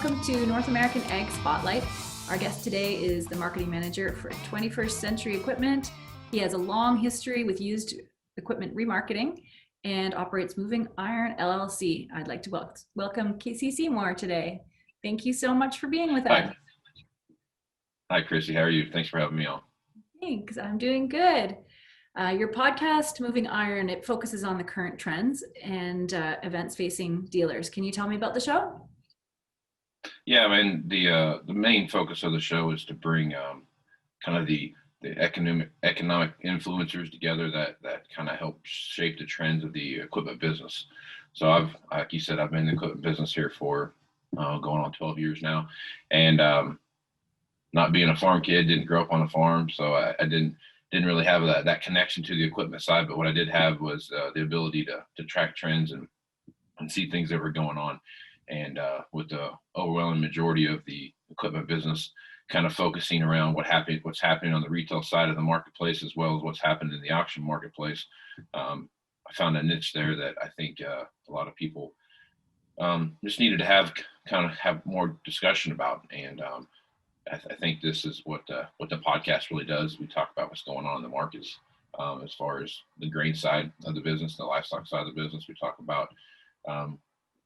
welcome to North American Ag Spotlight. Our guest today is the marketing manager for 21st Century Equipment. He has a long history with used equipment remarketing and operates Moving Iron LLC. I'd like to welcome Casey Seymour today. Thank you so much for being with us. Hi, Chrissy. How are you? Thanks for having me on. Thanks. I'm doing good. Your podcast, Moving Iron, it focuses on the current trends and events facing dealers. Can you tell me about the show? Yeah, I mean, the main focus of the show is to bring kind of the economic influencers together that kind of help shape the trends of the equipment business. So like you said, I've been in the equipment business here for going on 12 years now, and not being a farm kid, didn't grow up on a farm, so I didn't really have that connection to the equipment side. But what I did have was the ability to track trends and see things that were going on. And with the overwhelming majority of the equipment business kind of focusing around what's happening on the retail side of the marketplace, as well as what's happening in the auction marketplace, I found a niche there that I think a lot of people just needed to have more discussion about. And I think this is what the podcast really does. We talk about what's going on in the markets as far as the grain side of the business, the livestock side of the business. We talk about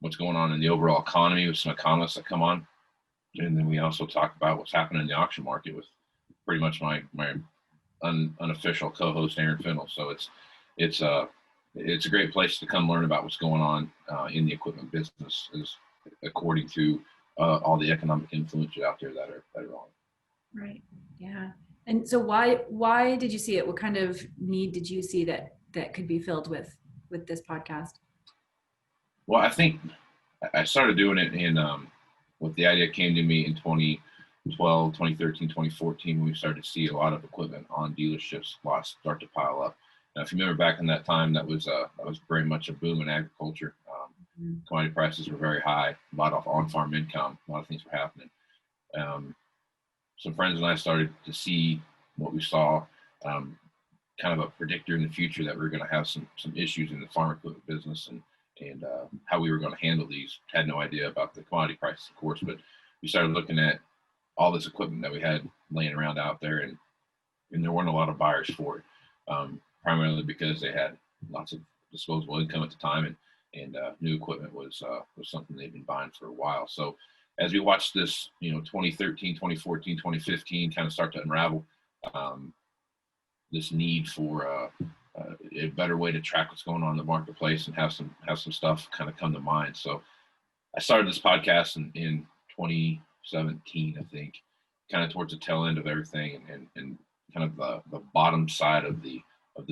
what's going on in the overall economy with some economists that come on. And then we also talk about what's happening in the auction market with pretty much my unofficial co-host, Aaron Fennell. So it's a great place to come learn about what's going on in the equipment business, is according to all the economic influences out there that are on. Right. Yeah. And so why did you see it? What kind of need did you see that could be filled with this podcast? Well, I think I started doing it with the idea came to me in 2012, 2013, 2014, when we started to see a lot of equipment on dealerships lots start to pile up. Now, if you remember back in that time, that was very much a boom in agriculture. Commodity prices were very high, a lot of on-farm income, a lot of things were happening. Some friends and I started to see what we saw, kind of a predictor in the future that we were going to have some issues in the farm equipment business and how we were going to handle these. Had no idea about the commodity prices, of course, but we started looking at all this equipment that we had laying around out there, and there weren't a lot of buyers for it, primarily because they had lots of disposable income at the time, and new equipment was something they'd been buying for a while. So as we watched this, 2013, 2014, 2015 kind of start to unravel, this need for a better way to track what's going on in the marketplace and have some stuff kind of come to mind. So I started this podcast in 2017, I think, kind of towards the tail end of everything, and kind of the bottom side of the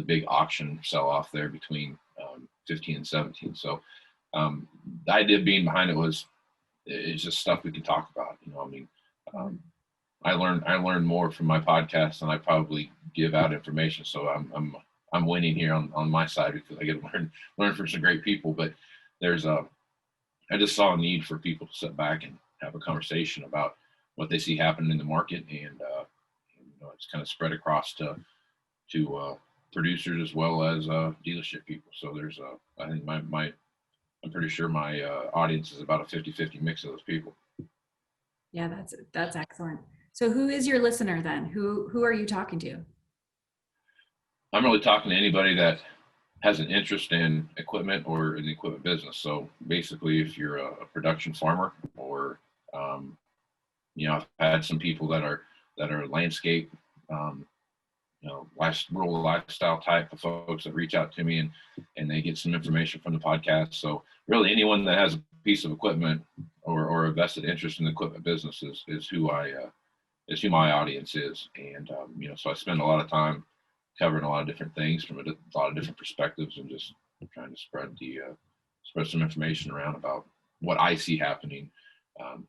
big auction sell off there between 15 and 17. So the idea being behind it was it's just stuff we can talk about. I learned more from my podcast than I probably give out information. So I'm winning here on my side because I get to learn from some great people. But I just saw a need for people to sit back and have a conversation about what they see happening in the market, and it's kind of spread across to producers as well as dealership people. So there's I think I'm pretty sure my audience is about a 50-50 mix of those people. Yeah, that's excellent. So who is your listener then? Who are you talking to? I'm really talking to anybody that has an interest in equipment or in the equipment business. So basically, if you're a production farmer, or I've had some people that are landscape, rural lifestyle type of folks that reach out to me and they get some information from the podcast. So really, anyone that has a piece of equipment or a vested interest in the equipment business is who my audience is. And so I spend a lot of time covering a lot of different things from a lot of different perspectives, and just trying to spread some information around about what I see happening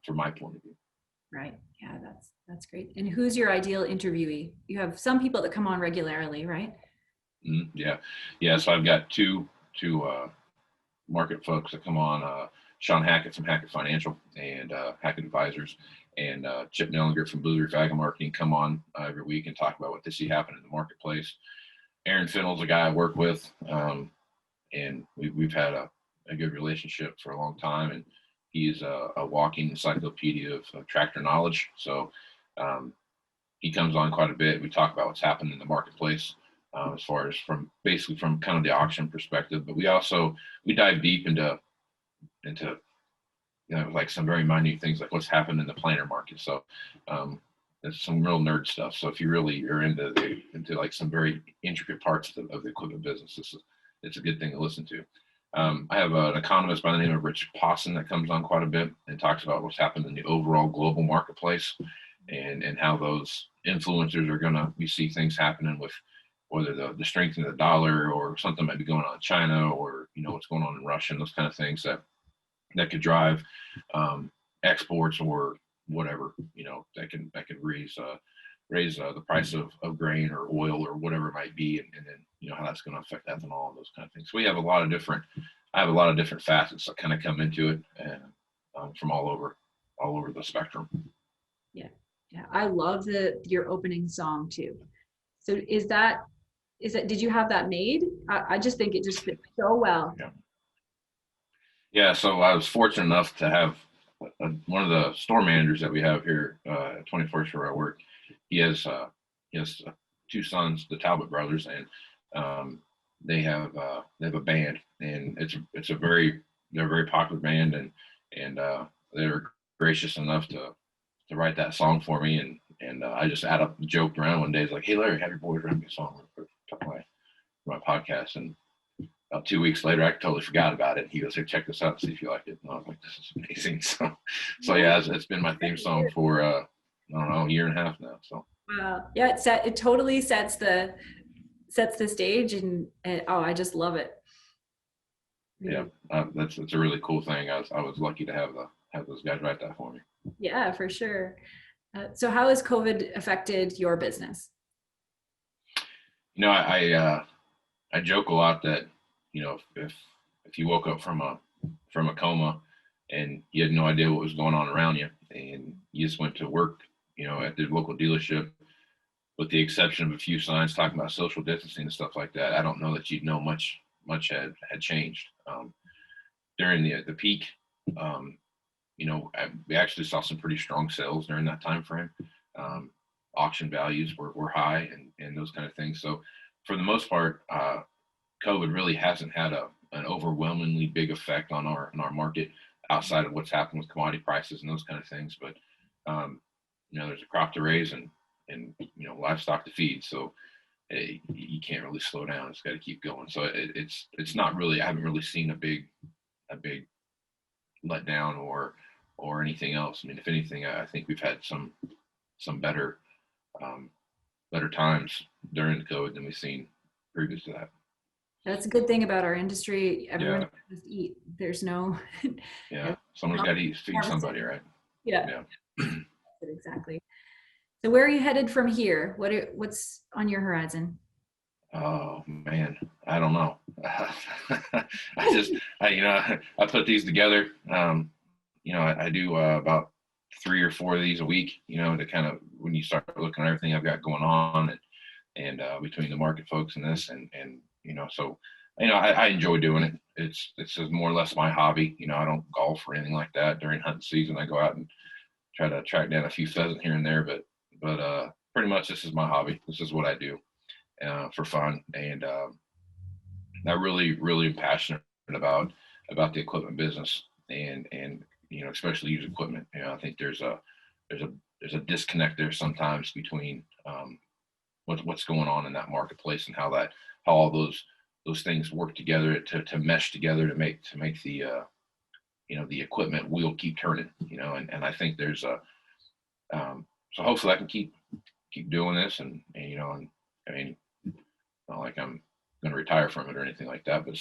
from my point of view. Right. Yeah, that's great. And who's your ideal interviewee? You have some people that come on regularly, right? Yeah. So I've got two market folks that come on. Sean Hackett from Hackett Financial and Hackett Advisors, and Chip Nellinger from Blue Reef Ag Marketing come on every week and talk about what they see happening in the marketplace. Aaron Fennell's a guy I work with, and we've had a good relationship for a long time, and He's a walking encyclopedia of tractor knowledge. So he comes on quite a bit. We talk about what's happened in the marketplace as far as from basically from kind of the auction perspective. But we dive deep into like some very minute things like what's happened in the planter market. So it's some real nerd stuff. So if you really are into like some very intricate parts of the equipment business, it's a good thing to listen to. I have an economist by the name of Rich Pawson that comes on quite a bit and talks about what's happened in the overall global marketplace and how those influencers are gonna, we see things happening with whether the strength of the dollar or something might be going on in China or, what's going on in Russia and those kind of things that could drive exports or whatever, that can raise the price of grain or oil or whatever it might be, and then how that's going to affect ethanol and those kind of things. So I have a lot of different facets that kind of come into it, and from all over the spectrum. Yeah, I love your opening song too. So is that did you have that made? I just think it just fits so well. Yeah. So I was fortunate enough to have one of the store managers that we have here at 21st where I work. He has two sons, the Talbot brothers, and they have a band, and they're a very popular band, and they were gracious enough to write that song for me, and I just joked around one day. It's like, hey Larry, have your boys write me a song for my podcast, and about 2 weeks later, I totally forgot about it. He goes, "Hey, check this out and see if you like it." And I was like, "This is amazing." So yeah, it's been my theme song for I don't know, a year and a half now. So wow, yeah, it totally sets the stage, and oh, I just love it. Yeah, that's a really cool thing. I was lucky to have those guys write that for me. Yeah, for sure. So how has COVID affected your business? I joke a lot that if you woke up from a coma and you had no idea what was going on around you and you just went to work at the local dealership, with the exception of a few signs talking about social distancing and stuff like that, I don't know that you'd know much had changed. During the peak, we actually saw some pretty strong sales during that time frame. Auction values were high and those kind of things. So for the most part, COVID really hasn't had an overwhelmingly big effect on our market outside of what's happened with commodity prices and those kind of things. But there's a crop to raise and livestock to feed, so you can't really slow down. It's got to keep going. So it's not really. I haven't really seen a big letdown or anything else. I mean, if anything, I think we've had some better times during COVID than we've seen previous to that. That's a good thing about our industry. Everyone has to eat. There's no. Yeah, someone's got to feed somebody, right? Yeah. Exactly. So where are you headed from here? What's on your horizon? Oh man, I don't know. I put these together. I do about 3 or 4 of these a week. To kind of when you start looking at everything I've got going on and between the market folks and this and so I enjoy doing it. It's just more or less my hobby. I don't golf or anything like that during hunting season. I go out and try to track down a few pheasant here and there, but pretty much this is my hobby. This is what I do for fun, and I really am passionate about the equipment business and especially used equipment. I think there's a disconnect there sometimes between what's going on in that marketplace and how all those things work together to mesh together to make the the equipment wheel keep turning. And I think there's so hopefully I can keep doing this and I mean, not like I'm going to retire from it or anything like that, but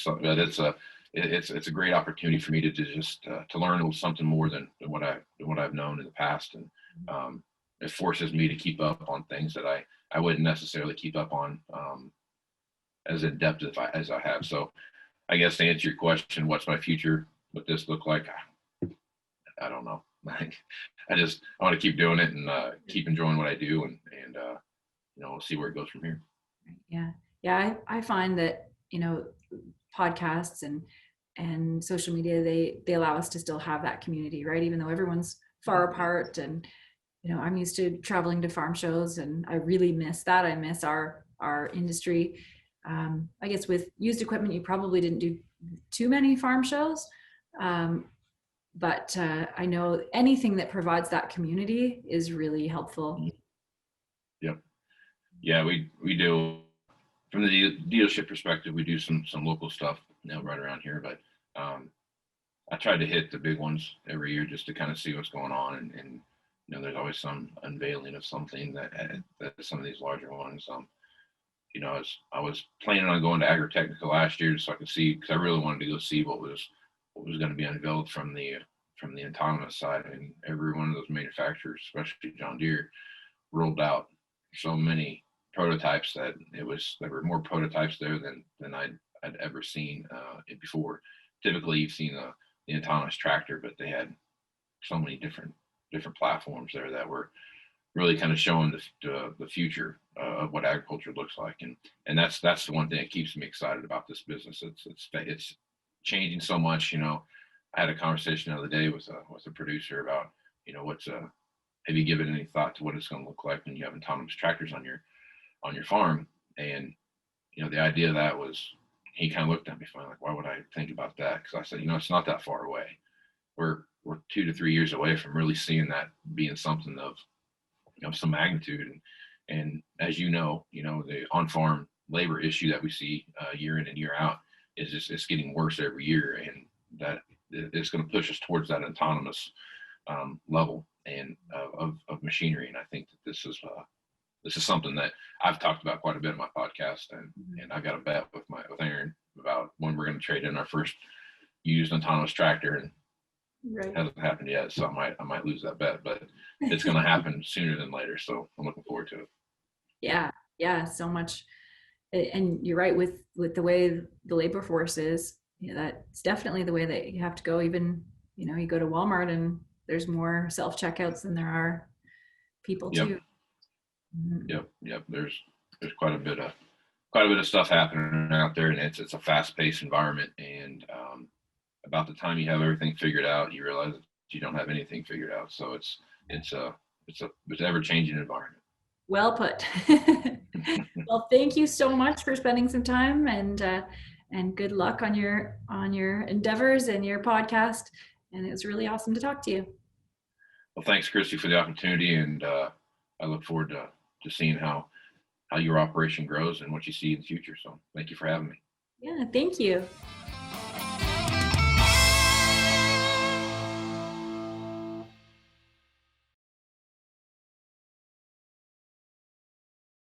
it's a great opportunity for me to just to learn something more than what I've known in the past, and it forces me to keep up on things that I wouldn't necessarily keep up on as in depth as I have. So I guess to answer your question, what's my future? What this look like? I don't know. I want to keep doing it and keep enjoying what I do, and we'll see where it goes from here. Yeah. I find that podcasts and social media, they allow us to still have that community, right? Even though everyone's far apart, and I'm used to traveling to farm shows, and I really miss that. I miss our industry. I guess with used equipment, you probably didn't do too many farm shows, but I know anything that provides that community is really helpful. Yep. Yeah, we do from the dealership perspective. We do some local stuff, right around here, but I try to hit the big ones every year just to kind of see what's going on, and there's always some unveiling of something that some of these larger ones. I was planning on going to Agritechnica last year so I could see, because I really wanted to go see what was going to be unveiled from the autonomous side. And every one of those manufacturers, especially John Deere, rolled out so many prototypes that there were more prototypes there than I'd ever seen it before. Typically, you've seen the autonomous tractor, but they had so many different platforms there that were really kind of showing the future of what agriculture looks like, and that's the one thing that keeps me excited about this business. It's changing so much. I had a conversation the other day with a producer about have you given any thought to what it's going to look like when you have autonomous tractors on your farm? And the idea of that was, he kind of looked at me funny, like, why would I think about that? Because I said, it's not that far away. We're 2 to 3 years away from really seeing that being something of some magnitude. And as the on-farm labor issue that we see year in and year out it's getting worse every year, and that it's going to push us towards that autonomous level and of machinery. And I think that this is something that I've talked about quite a bit in my podcast, and I've got a bet with Aaron about when we're going to trade in our first used autonomous tractor, and Right. it hasn't happened yet, so I might lose that bet, but it's going to happen sooner than later. So I'm looking forward to it. Yeah, so much. And you're right, with the way the labor force is, that's definitely the way that you have to go. Even you go to Walmart and there's more self-checkouts than there are people too. Yep. There's quite a bit of stuff happening out there, and it's a fast-paced environment. And about the time you have everything figured out, you realize that you don't have anything figured out. So it's ever-changing environment. Well put. Well, thank you so much for spending some time, and good luck on your endeavors and your podcast. And it was really awesome to talk to you. Well, thanks, Chrissy, for the opportunity, and I look forward to seeing how your operation grows and what you see in the future. So thank you for having me. Yeah, thank you.